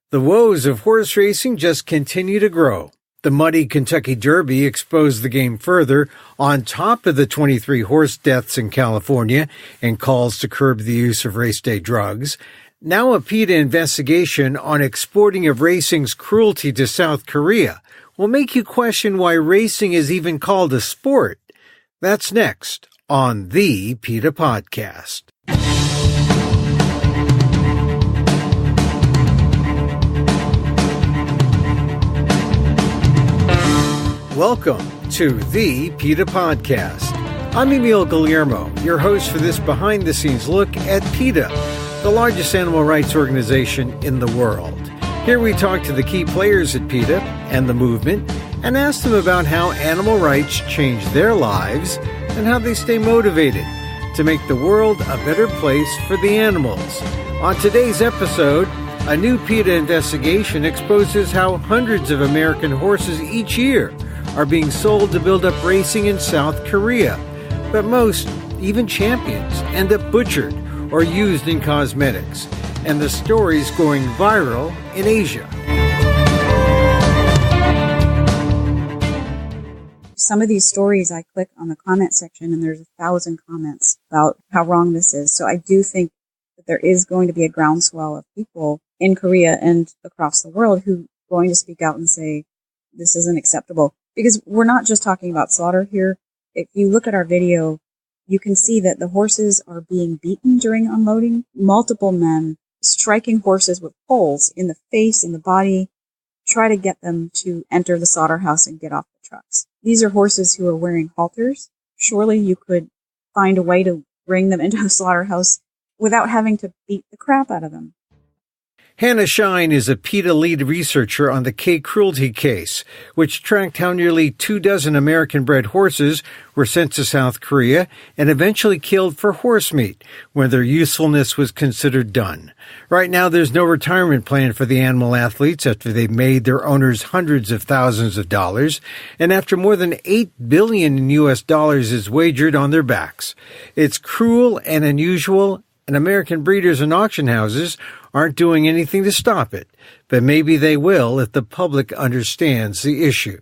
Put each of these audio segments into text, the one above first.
The woes of horse racing just continue to grow. The muddy Kentucky Derby exposed the game further, on top of the 23 horse deaths in California and calls to curb the use of race day drugs. Now a PETA investigation on exporting of racing's cruelty to South Korea will make you question why racing is even called a sport. That's next on the PETA Podcast. Welcome to the PETA Podcast. I'm Emil Guillermo, your host for this behind-the-scenes look at PETA, the largest animal rights organization in the world. Here we talk to the key players at PETA and the movement and ask them about how animal rights change their lives and how they stay motivated to make the world a better place for the animals. On today's episode, a new PETA investigation exposes how hundreds of American horses each year are being sold to build up racing in South Korea. But most, even champions, end up butchered or used in cosmetics. And the story's going viral in Asia. Some of these stories, I click on the comment section and there's 1,000 comments about how wrong this is. So I do think that there is going to be a groundswell of people in Korea and across the world who are going to speak out and say, this isn't acceptable. Because we're not just talking about slaughter here. If you look at our video, you can see that the horses are being beaten during unloading. Multiple men striking horses with poles in the face, in the body, try to get them to enter the slaughterhouse and get off the trucks. These are horses who are wearing halters. Surely you could find a way to bring them into the slaughterhouse without having to beat the crap out of them. Hannah Schein is a PETA lead researcher on the K-Cruelty case, which tracked how nearly 24 American-bred horses were sent to South Korea and eventually killed for horse meat when their usefulness was considered done. Right now, there's no retirement plan for the animal athletes after they've made their owners hundreds of thousands of dollars and after more than $8 billion in U.S. dollars is wagered on their backs. It's cruel and unusual, and American breeders and auction houses aren't doing anything to stop it, but maybe they will if the public understands the issue.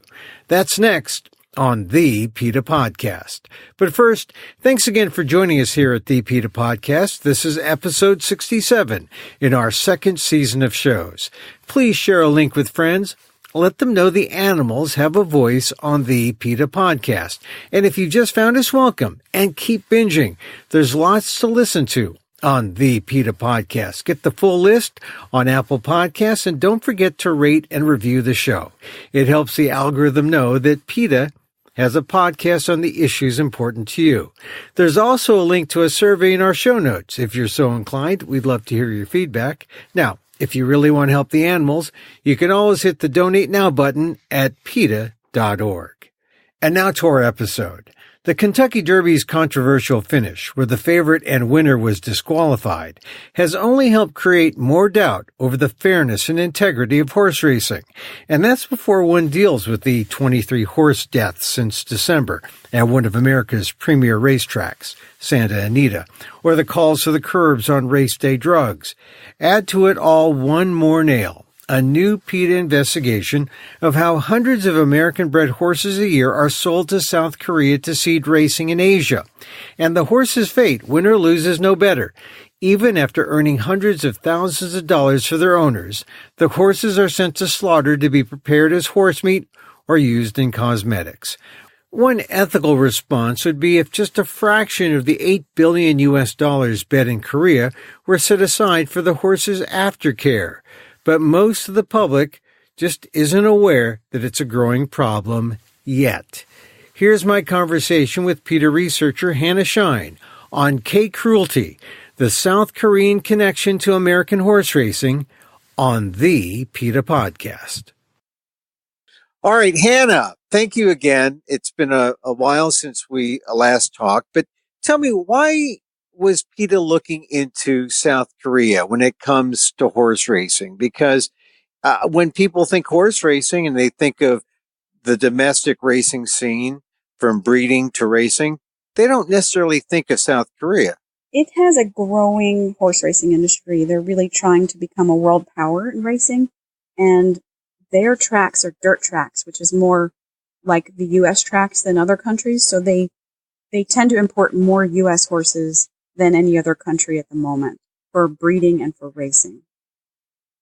That's next on the PETA Podcast. But first, thanks again for joining us here at the PETA Podcast. This is episode 67 in our second season of shows. Please share a link with friends. Let them know the animals have a voice on the PETA Podcast. And if you just found us, welcome and keep binging. There's lots to listen to on the PETA Podcast. Get the full list on Apple Podcasts and don't forget to rate and review the show. It helps the algorithm know that PETA has a podcast on the issues important to you. There's also a link to a survey in our show notes. If you're so inclined, we'd love to hear your feedback. Now, if you really want to help the animals, you can always hit the Donate Now button at PETA.org. And now to our episode. The Kentucky Derby's controversial finish, where the favorite and winner was disqualified, has only helped create more doubt over the fairness and integrity of horse racing. And that's before one deals with the 23 horse deaths since December at one of America's premier racetracks, Santa Anita, or the calls for the curbs on race day drugs. Add to it all one more nail. A new PETA investigation of how hundreds of American-bred horses a year are sold to South Korea to seed racing in Asia. And the horse's fate, win or lose, is no better. Even after earning hundreds of thousands of dollars for their owners, the horses are sent to slaughter to be prepared as horse meat or used in cosmetics. One ethical response would be if just a fraction of the $8 billion U.S. dollars bet in Korea were set aside for the horse's aftercare. But most of the public just isn't aware that it's a growing problem yet. Here's my conversation with PETA researcher Hannah Schein on K-Cruelty, the South Korean connection to American horse racing, on the PETA Podcast. All right, Hannah, thank you again. It's been a while since we last talked, but tell me, why was PETA looking into South Korea when it comes to horse racing? Because when people think horse racing and they think of the domestic racing scene from breeding to racing, they don't necessarily think of South Korea. It has a growing horse racing industry. They're really trying to become a world power in racing. and their tracks are dirt tracks, which is more like the U.S. tracks than other countries. So they tend to import more U.S. horses than any other country at the moment for breeding and for racing.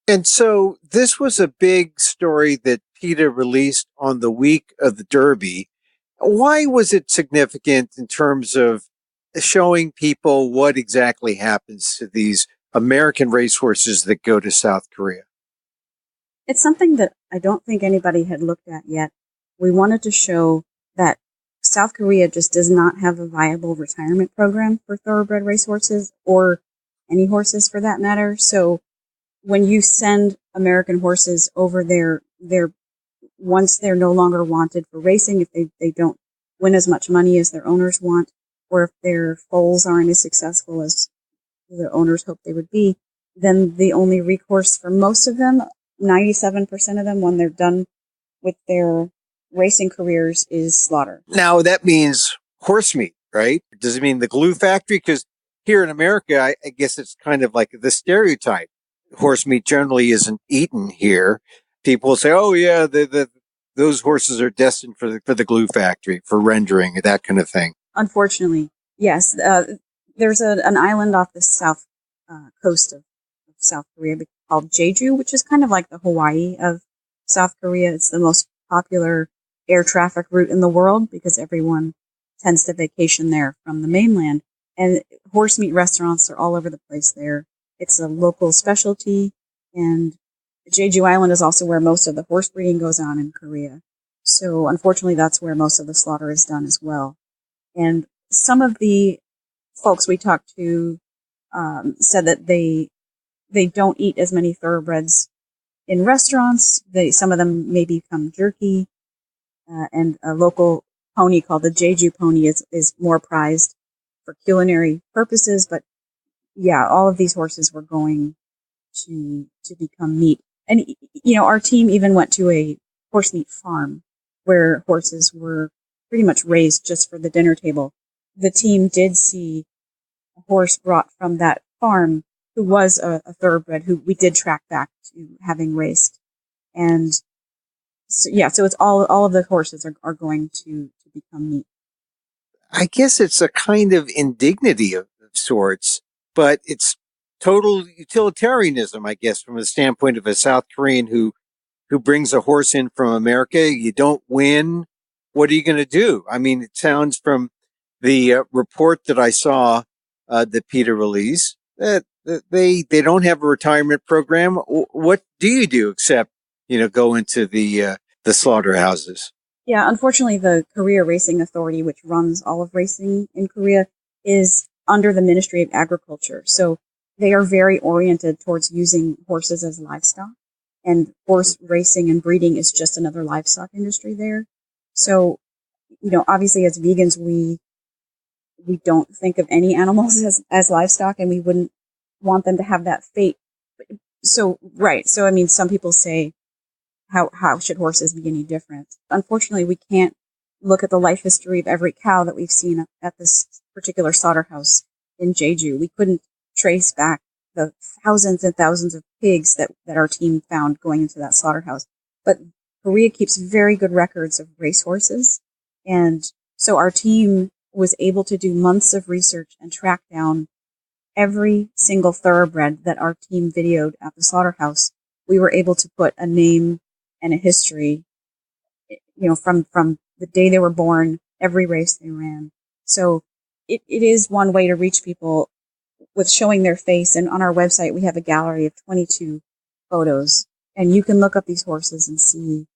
And so this was a big story that PETA released on the week of the Derby. Why was it significant in terms of showing people what exactly happens to these American racehorses that go to South Korea? It's something that I don't think anybody had looked at yet. We wanted to show that South Korea just does not have a viable retirement program for thoroughbred racehorses, or any horses for that matter. So when you send American horses over there, once they're no longer wanted for racing, if they don't win as much money as their owners want, or if their foals aren't as successful as their owners hoped they would be, then the only recourse for most of them, 97% of them, when they're done with their racing careers, is slaughter. Now, that means horse meat, right? Does it mean the glue factory? Because here in America, I guess it's kind of like the stereotype. Horse meat generally isn't eaten here. People say, oh, yeah, those horses are destined for the glue factory, for rendering, that kind of thing. Unfortunately, yes. There's an island off the south coast of South Korea called Jeju, which is kind of like the Hawaii of South Korea. It's the most popular air traffic route in the world because everyone tends to vacation there from the mainland. And horse meat restaurants are all over the place there. It's a local specialty, and Jeju Island is also where most of the horse breeding goes on in Korea. So unfortunately, that's where most of the slaughter is done as well. And some of the folks we talked to said that they don't eat as many thoroughbreds in restaurants. Some of them may become jerky, and a local pony called the Jeju pony is more prized for culinary purposes. But yeah, all of these horses were going to become meat. And, our team even went to a horse meat farm where horses were pretty much raised just for the dinner table. The team did see a horse brought from that farm who was a thoroughbred who we did track back to having raced. And so it's all of the horses are going to become meat. I guess it's a kind of indignity of sorts, but it's total utilitarianism, I guess, from the standpoint of a South Korean who brings a horse in from America. You don't win. What are you going to do? I mean, it sounds from the report that I saw that PETA released that they don't have a retirement program. What do you do except, go into the slaughterhouses? Yeah, unfortunately, the Korea Racing Authority, which runs all of racing in Korea, is under the Ministry of Agriculture. So they are very oriented towards using horses as livestock. And horse racing and breeding is just another livestock industry there. So, obviously as vegans, we don't think of any animals as livestock, and we wouldn't want them to have that fate. So, right. So, I mean, some people say, how should horses be any different? Unfortunately, we can't look at the life history of every cow that we've seen at this particular slaughterhouse in Jeju. We couldn't trace back the thousands and thousands of pigs that our team found going into that slaughterhouse. But Korea keeps very good records of racehorses. And so our team was able to do months of research and track down every single thoroughbred that our team videoed at the slaughterhouse. We were able to put a name and a history, from the day they were born, every race they ran. So it is one way to reach people with showing their face. And on our website, we have a gallery of 22 photos, and you can look up these horses and see,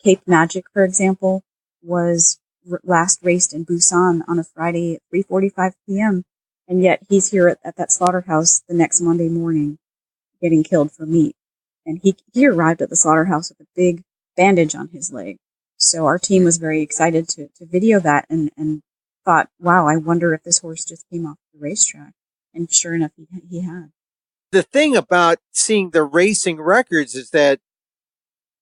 Cape Magic, for example, was last raced in Busan on a Friday at 3:45 p.m. And yet he's here at that slaughterhouse the next Monday morning getting killed for meat. And he arrived at the slaughterhouse with a big bandage on his leg. So our team was very excited to video that and thought, wow, I wonder if this horse just came off the racetrack. And sure enough, he had. The thing about seeing the racing records is that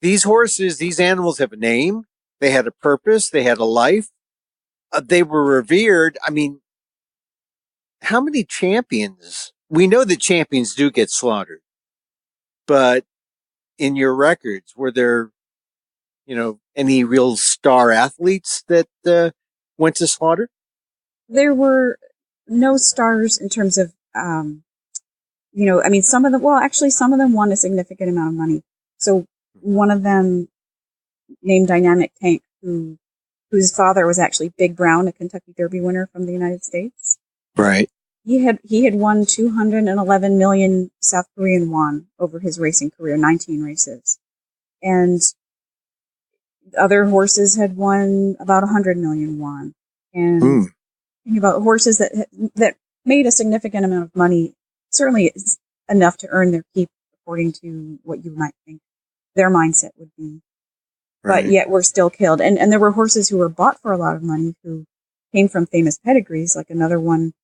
these horses, these animals have a name. They had a purpose. They had a life. They were revered. I mean, how many champions? We know that champions do get slaughtered. But in your records, were there, any real star athletes that went to slaughter? There were no stars in terms of, some of them, well, actually, some of them won a significant amount of money. So one of them, named Dynamic Tank, whose father was actually Big Brown, a Kentucky Derby winner from the United States. Right. He had won 211 million South Korean won over his racing career, 19 races. And other horses had won about 100 million won. And thinking about horses that made a significant amount of money, certainly is enough to earn their keep, according to what you might think their mindset would be. Right. But yet were still killed. And there were horses who were bought for a lot of money who came from famous pedigrees. Like another one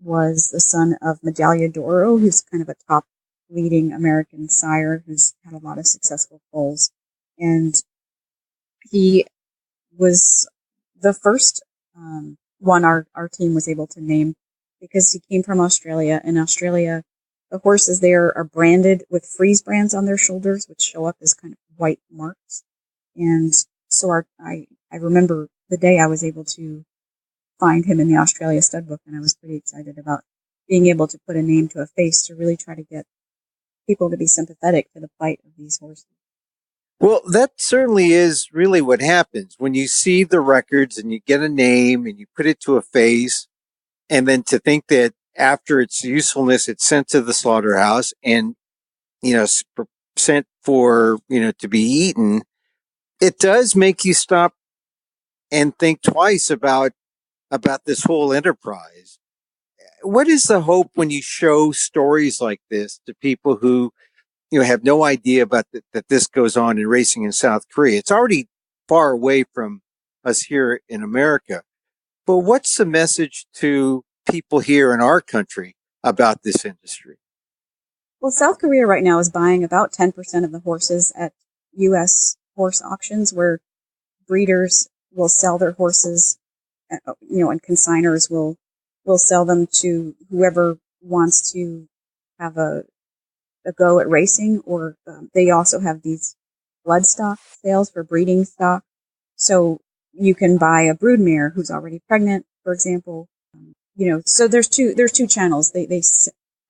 was the son of Medaglia d'Oro, who's kind of a top leading American sire who's had a lot of successful foals. And he was the first one our team was able to name because he came from Australia. In Australia, the horses there are branded with freeze brands on their shoulders, which show up as kind of white marks. And so I remember the day I was able to find him in the Australia stud book, and I was pretty excited about being able to put a name to a face to really try to get people to be sympathetic to the plight of these horses. Well, that certainly is really what happens when you see the records and you get a name and you put it to a face, and then to think that after its usefulness, it's sent to the slaughterhouse and, sent for, to be eaten. It does make you stop and think twice about this whole enterprise. What is the hope when you show stories like this to people who, have no idea about that this goes on in racing in South Korea? It's already far away from us here in America. But what's the message to people here in our country about this industry? Well, South Korea right now is buying about 10% of the horses at U.S. horse auctions, where breeders will sell their horses, and consigners will sell them to whoever wants to have a go at racing, or they also have these bloodstock sales for breeding stock. So you can buy a broodmare who's already pregnant, for example. So there's two channels.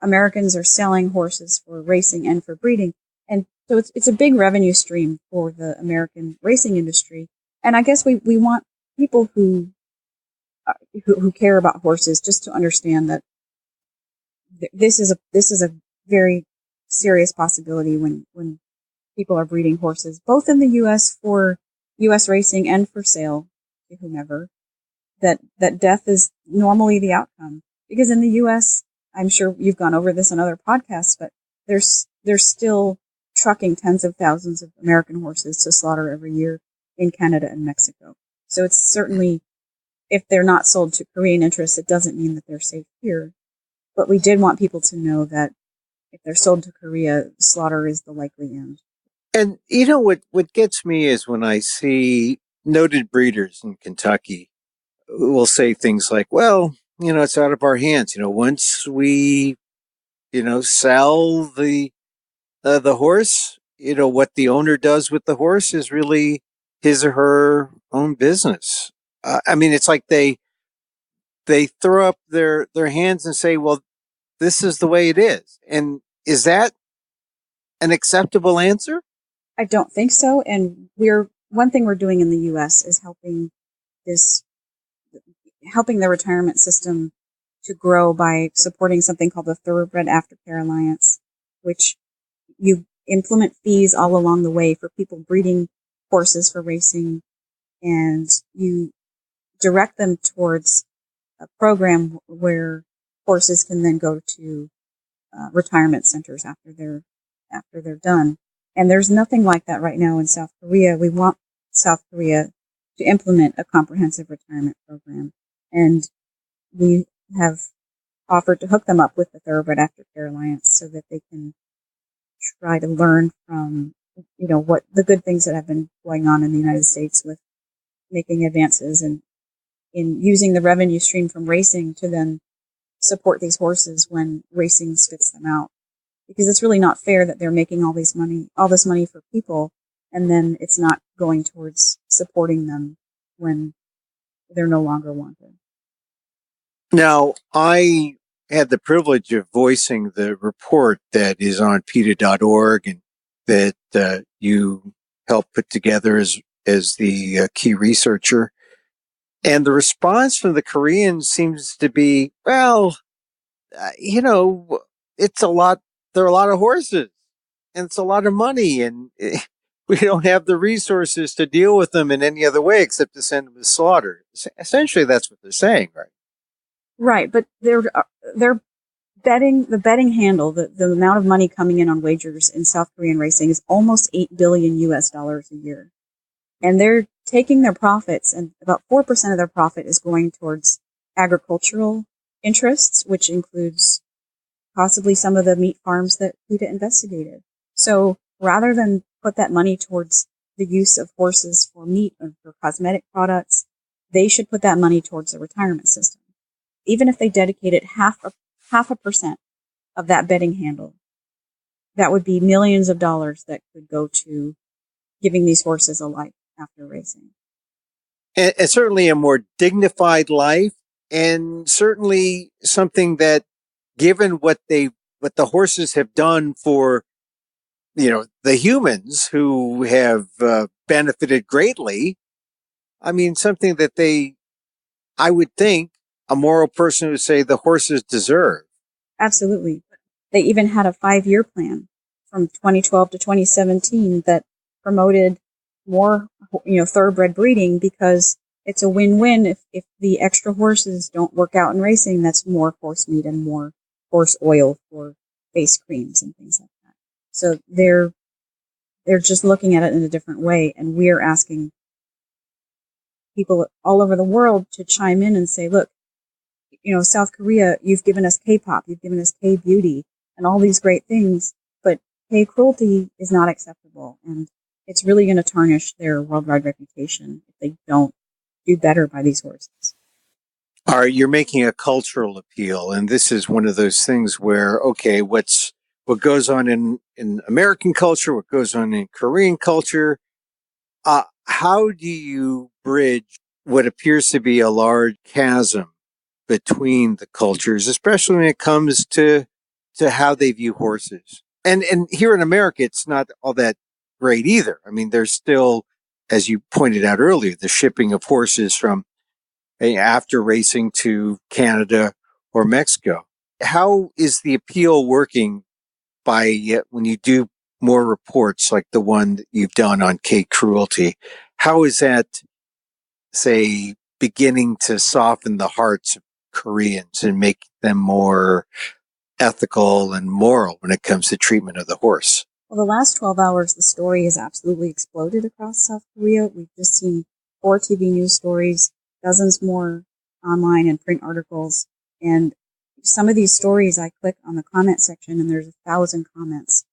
Americans are selling horses for racing and for breeding. And so it's a big revenue stream for the American racing industry. And I guess we want people who care about horses just to understand that this is a very serious possibility when people are breeding horses, both in the U.S. for U.S. racing and for sale to whomever, that death is normally the outcome. Because in the U.S., I'm sure you've gone over this on other podcasts, but there's still trucking tens of thousands of American horses to slaughter every year in Canada and Mexico. So it's certainly, if they're not sold to Korean interests, it doesn't mean that they're safe here. But we did want people to know that if they're sold to Korea, slaughter is the likely end. And what gets me is when I see noted breeders in Kentucky who will say things like, well, it's out of our hands. Once we, sell the horse, what the owner does with the horse is really his or her own business. It's like they throw up their hands and say, well, this is the way it is. And is that an acceptable answer? I don't think so. And one thing we're doing in the U.S. is helping the retirement system to grow by supporting something called the Thoroughbred Aftercare Alliance, which you implement fees all along the way for people breeding horses for racing, and you direct them towards a program where horses can then go to retirement centers after they're done. And there's nothing like that right now in South Korea. We want South Korea to implement a comprehensive retirement program. And we have offered to hook them up with the Thoroughbred Aftercare Alliance so that they can try to learn from, what the good things that have been going on in the United States with making advances and in using the revenue stream from racing to then support these horses when racing spits them out. because it's really not fair that they're making all this money for people, and then it's not going towards supporting them when they're no longer wanted. Now, I had the privilege of voicing the report that is on PETA.org and that you helped put together as the key researcher. And the response from the Koreans seems to be, well, it's a lot. There are a lot of horses and it's a lot of money, and we don't have the resources to deal with them in any other way except to send them to slaughter. Essentially, that's what they're saying, right? Right, but they're betting handle, the amount of money coming in on wagers in South Korean racing is almost $8 billion a year. And they're taking their profits, and about 4% of their profit is going towards agricultural interests, which includes possibly some of the meat farms that PETA investigated. So rather than put that money towards the use of horses for meat or for cosmetic products, they should put that money towards the retirement system. Even if they dedicated half a percent of that betting handle, that would be millions of dollars that could go to giving these horses a life after racing. And certainly a more dignified life, and certainly something that, given what the horses have done for, the humans who have benefited greatly. I mean, something that I would think a moral person would say the horses deserve. Absolutely. They even had a 5-year plan from 2012 to 2017 that promoted more, thoroughbred breeding, because it's a win-win. If the extra horses don't work out in racing, that's more horse meat and more horse oil for face creams and things like that. So they're just looking at it in a different way, and we're asking people all over the world to chime in and say, look, South Korea, you've given us K-pop, you've given us K-beauty, and all these great things, but K-cruelty is not acceptable, and it's really going to tarnish their worldwide reputation if they don't do better by these horses. All right, you're making a cultural appeal, and this is one of those things where, okay, what goes on in American culture, what goes on in Korean culture, how do you bridge what appears to be a large chasm between the cultures, especially when it comes to how they view horses? And here in America, it's not all that great either. I mean, there's still, as you pointed out earlier, the shipping of horses from after racing to Canada or Mexico. How is the appeal working when you do more reports like the one that you've done on K-Cruelty? How is that, say, beginning to soften the hearts of Koreans and make them more ethical and moral when it comes to treatment of the horse? Well, the last 12 hours, the story has absolutely exploded across South Korea. We've just seen 4 TV news stories, dozens more online and print articles. And some of these stories, I click on the comment section and there's 1,000 comments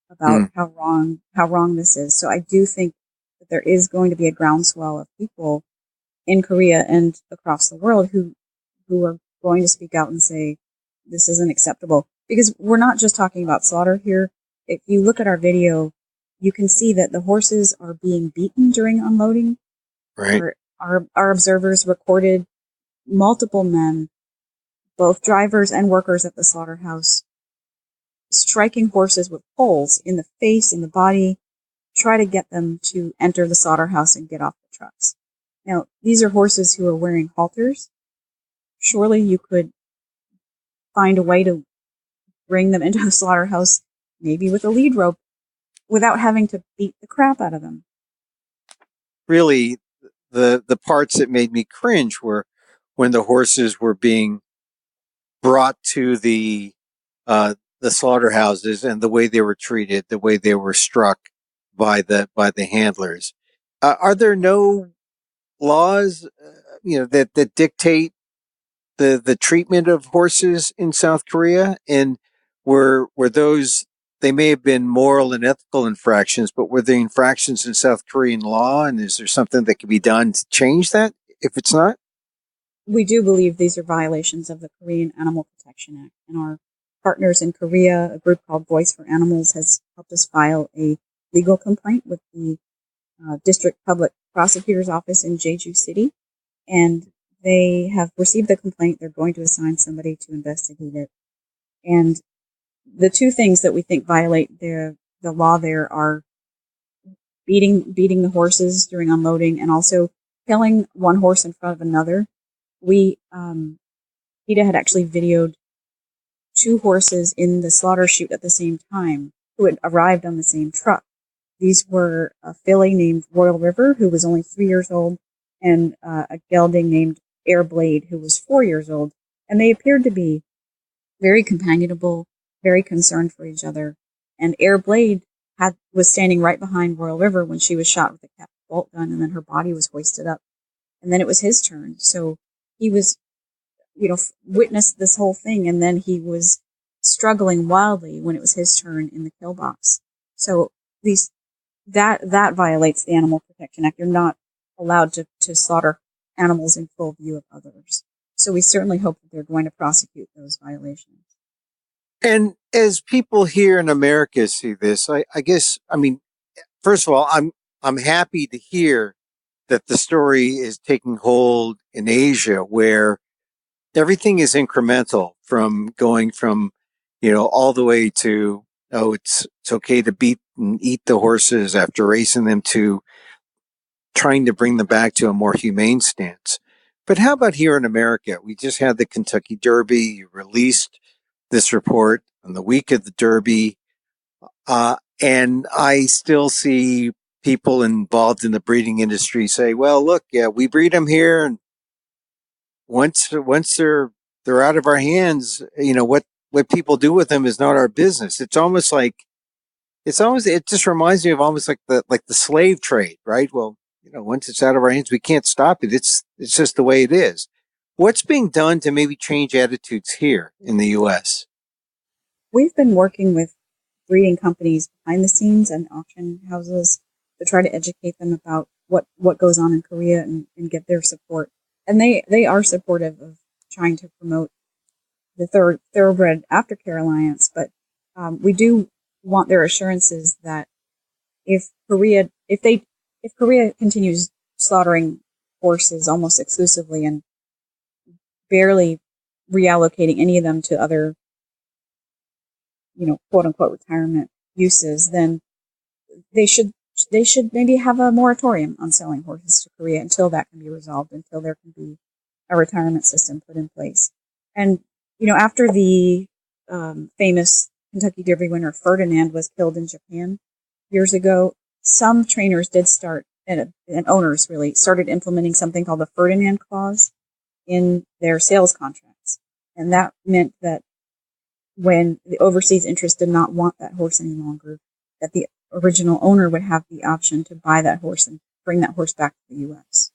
about how wrong this is. So I do think that there is going to be a groundswell of people in Korea and across the world who are going to speak out and say, this isn't acceptable. Because we're not just talking about slaughter here. If you look at our video, you can see that the horses are being beaten during unloading. Right. Our observers recorded multiple men, both drivers and workers at the slaughterhouse, striking horses with poles in the face, in the body, try to get them to enter the slaughterhouse and get off the trucks. Now, these are horses who are wearing halters. Surely you could find a way to bring them into the slaughterhouse, maybe with a lead rope, without having to beat the crap out of them. Really, the parts that made me cringe were when the horses were being brought to the slaughterhouses and the way they were treated, the way they were struck by the handlers. Are there no laws, that dictate the treatment of horses in South Korea? And were those, they may have been moral and ethical infractions, but were they infractions in South Korean law? And is there something that can be done to change that if it's not? We do believe these are violations of the Korean Animal Protection Act, and partners in Korea, a group called Voice for Animals, has helped us file a legal complaint with the District Public Prosecutor's Office in Jeju City. And they have received the complaint. They're going to assign somebody to investigate it. And the two things that we think violate the law there are beating the horses during unloading and also killing one horse in front of another. We, PETA had actually videoed two horses in the slaughter chute at the same time who had arrived on the same truck. These were a filly named Royal River, who was only 3 years old, and a gelding named Air Blade, who was 4 years old. And they appeared to be very companionable, very concerned for each other. And Air Blade was standing right behind Royal River when she was shot with a cap bolt gun, and then her body was hoisted up. And then it was his turn. So he was, witnessed this whole thing, and then he was struggling wildly when it was his turn in the kill box. So that violates the Animal Protection Act. You're not allowed to slaughter animals in full view of others. So we certainly hope that they're going to prosecute those violations. And as people here in America see this, I guess, first of all, I'm happy to hear that the story is taking hold in Asia, where everything is incremental, from going from, all the way to, it's okay to beat and eat the horses after racing them, to trying to bring them back to a more humane stance. But how about here in America? We just had the Kentucky Derby. You released this report on the week of the Derby. And I still see people involved in the breeding industry say, well, look, yeah, we breed them here. And once they're out of our hands, what people do with them is not our business. It just reminds me of almost like the slave trade, right? Well, once it's out of our hands, we can't stop it. It's just the way it is. What's being done to maybe change attitudes here in the U.S.? We've been working with breeding companies behind the scenes and auction houses to try to educate them about what goes on in Korea and get their support. And they are supportive of trying to promote the Thoroughbred Aftercare Alliance, but we do want their assurances that if Korea continues slaughtering horses almost exclusively and barely reallocating any of them to other, quote unquote retirement uses, then they should maybe have a moratorium on selling horses to Korea until that can be resolved, until there can be a retirement system put in place. And, after the famous Kentucky Derby winner Ferdinand was killed in Japan years ago, some trainers did start, and owners really started implementing something called the Ferdinand Clause in their sales contracts. And that meant that when the overseas interest did not want that horse any longer, that the original owner would have the option to buy that horse and bring that horse back to the U.S.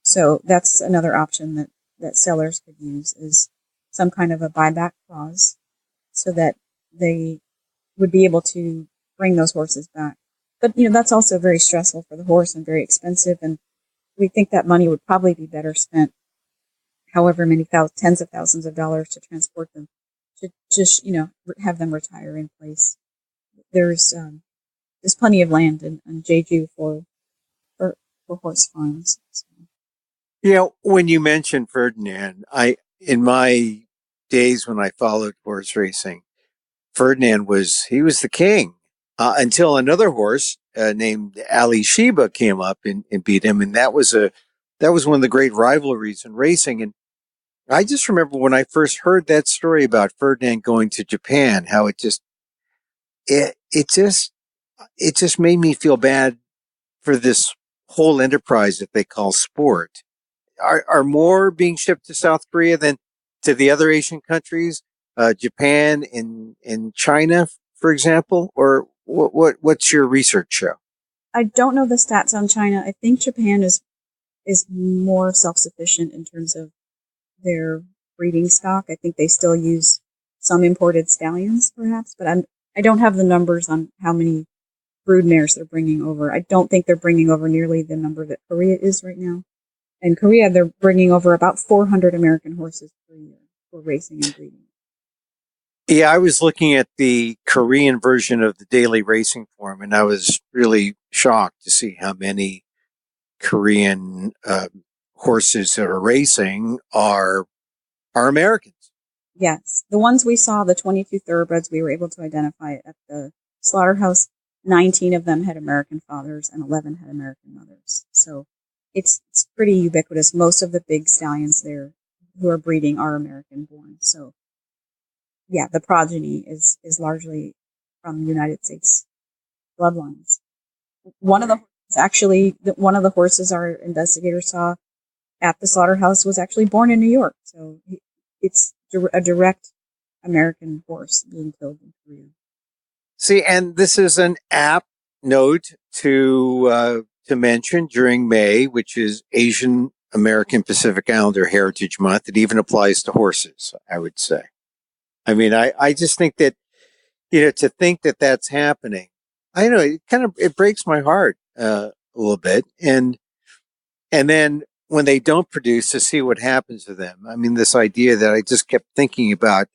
So that's another option that sellers could use, is some kind of a buyback clause so that they would be able to bring those horses back. But, that's also very stressful for the horse and very expensive. And we think that money would probably be better spent, however many tens of thousands of dollars to transport them, to just, have them retire in place. There's plenty of land in Jeju for horse farms. So. When you mentioned Ferdinand, in my days when I followed horse racing, Ferdinand was the king until another horse named Ali Sheba came up and beat him, and that was one of the great rivalries in racing. And I just remember when I first heard that story about Ferdinand going to Japan, how it just made me feel bad for this whole enterprise that they call sport. Are more being shipped to South Korea than to the other Asian countries, Japan and China, for example? Or what's your research show? I don't know the stats on China. I think Japan is more self-sufficient in terms of their breeding stock. I think they still use some imported stallions, perhaps, but I don't have the numbers on how many brood mares they're bringing over. I don't think they're bringing over nearly the number that Korea is right now. In Korea, they're bringing over about 400 American horses per year for racing and breeding. Yeah, I was looking at the Korean version of the Daily Racing Form, and I was really shocked to see how many Korean horses that are racing are Americans. Yes. The ones we saw, the 22 thoroughbreds we were able to identify at the slaughterhouse, 19 of them had American fathers and 11 had American mothers. So it's pretty ubiquitous. Most of the big stallions there who are breeding are American born. So yeah, the progeny is largely from United States bloodlines. One of the horses our investigator saw at the slaughterhouse was actually born in New York. So it's a direct American horse being killed in Korea. See, and this is an apt note to mention during May, which is Asian American Pacific Islander Heritage Month. It even applies to horses, I would say. I mean, I just think that, to think that that's happening, I know it breaks my heart a little bit. And then when they don't produce, to see what happens to them. I mean, this idea that I just kept thinking about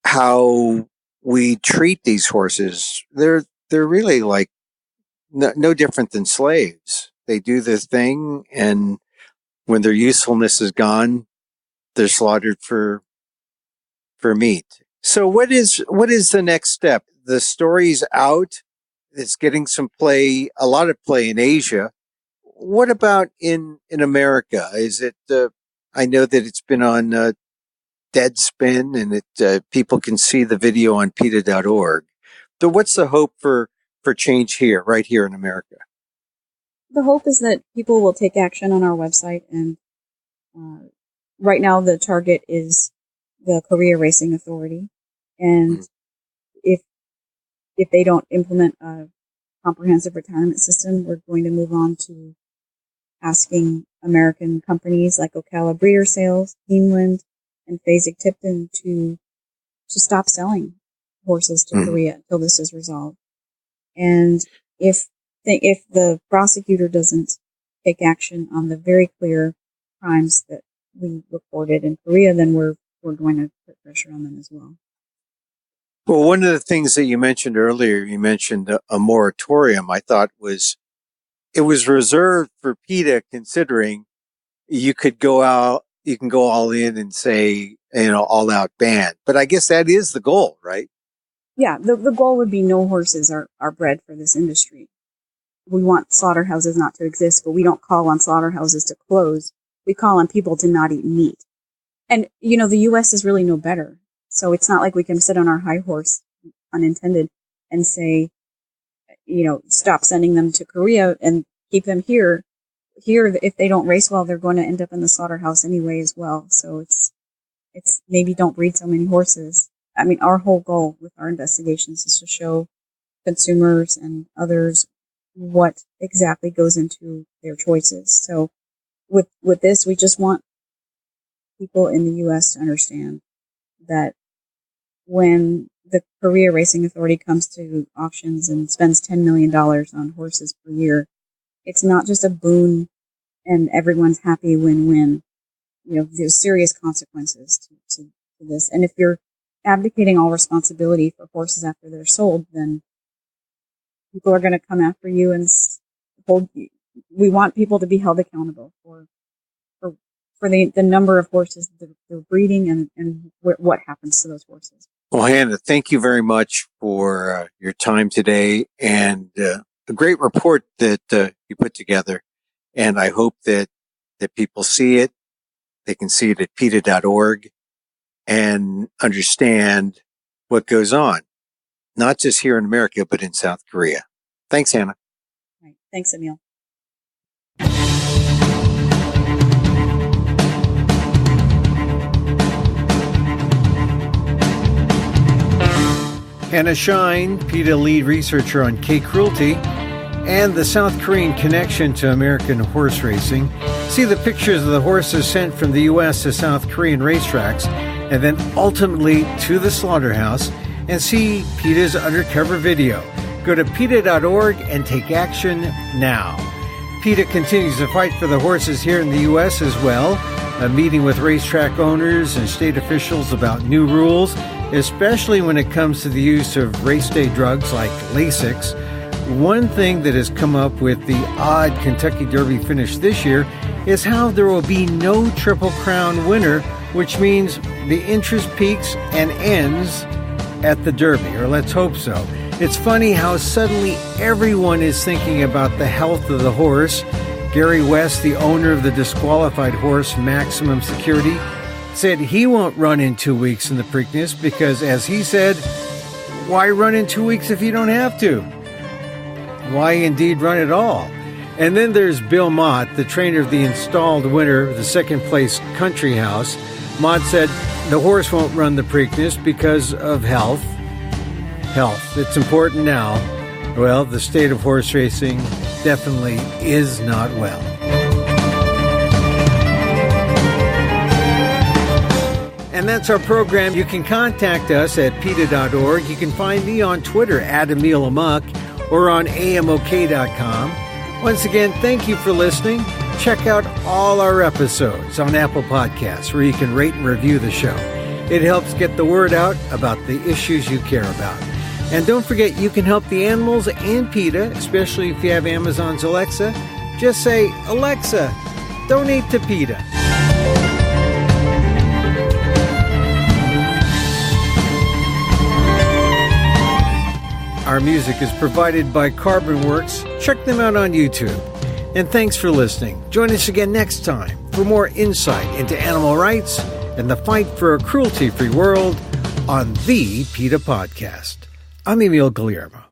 how we treat these horses. They're really like no different than slaves. They do their thing, and when their usefulness is gone, they're slaughtered for meat. So what is the next step? The story's out. It's getting a lot of play in Asia. What about in America? Is it? I know that it's been on Deadspin, and people can see the video on PETA.org. So what's the hope for change here, right here in America? The hope is that people will take action on our website, and right now the target is the Korea Racing Authority, and if they don't implement a comprehensive retirement system, we're going to move on to asking American companies like Ocala Breeder Sales, Keeneland, and Fasig-Tipton to stop selling horses to Korea until this is resolved. And if the prosecutor doesn't take action on the very clear crimes that we reported in Korea, then we're going to put pressure on them as well. Well, one of the things that you mentioned earlier, you mentioned a moratorium. I thought it was reserved for PETA, considering you can go all in and say, all out ban. But I guess that is the goal, right? Yeah, the goal would be no horses are bred for this industry. We want slaughterhouses not to exist, but we don't call on slaughterhouses to close. We call on people to not eat meat. And, the U.S. is really no better. So it's not like we can sit on our high horse, unintended, and say, stop sending them to Korea and keep them here. Here, if they don't race well, they're going to end up in the slaughterhouse anyway as well. So it's maybe don't breed so many horses. I mean, our whole goal with our investigations is to show consumers and others what exactly goes into their choices. So with this, we just want people in the U.S. to understand that when the Korea Racing Authority comes to auctions and spends $10 million on horses per year, it's not just a boon and everyone's happy win-win. There's serious consequences to this. And if you're abdicating all responsibility for horses after they're sold, then people are going to come after you and hold you. We want people to be held accountable for the number of horses they're breeding and what happens to those horses. Well, Hannah, thank you very much for your time today and a great report that you put together. And I hope that people see it. They can see it at PETA.org and understand what goes on, not just here in America, but in South Korea. Thanks, Hannah. Right. Thanks, Emil. Hannah Schein, PETA lead researcher on K-Cruelty, and the South Korean connection to American horse racing. See the pictures of the horses sent from the U.S. to South Korean racetracks and then ultimately to the slaughterhouse, and see PETA's undercover video. Go to PETA.org and take action now. PETA continues to fight for the horses here in the U.S. as well, a meeting with racetrack owners and state officials about new rules, especially when it comes to the use of race day drugs like Lasix. One thing that has come up with the odd Kentucky Derby finish this year is how there will be no Triple Crown winner, which means the interest peaks and ends at the Derby, or let's hope so. It's funny how suddenly everyone is thinking about the health of the horse. Gary West, the owner of the disqualified horse Maximum Security, said he won't run in 2 weeks in the Preakness because, as he said, why run in 2 weeks if you don't have to? Why indeed run at all? And then there's Bill Mott, the trainer of the installed winner of the second place Country House. Mott said the horse won't run the Preakness because of health. Health, it's important now. Well, the state of horse racing definitely is not well. And that's our program. You can contact us at PETA.org. You can find me on Twitter at Emil Amok or on AMOK.com. Once again, thank you for listening. Check out all our episodes on Apple Podcasts where you can rate and review the show. It helps get the word out about the issues you care about. And don't forget, you can help the animals and PETA, especially if you have Amazon's Alexa. Just say, Alexa, donate to PETA. Our music is provided by Carbon Works. Check them out on YouTube. And thanks for listening. Join us again next time for more insight into animal rights and the fight for a cruelty-free world on the PETA Podcast. I'm Emil Guillermo.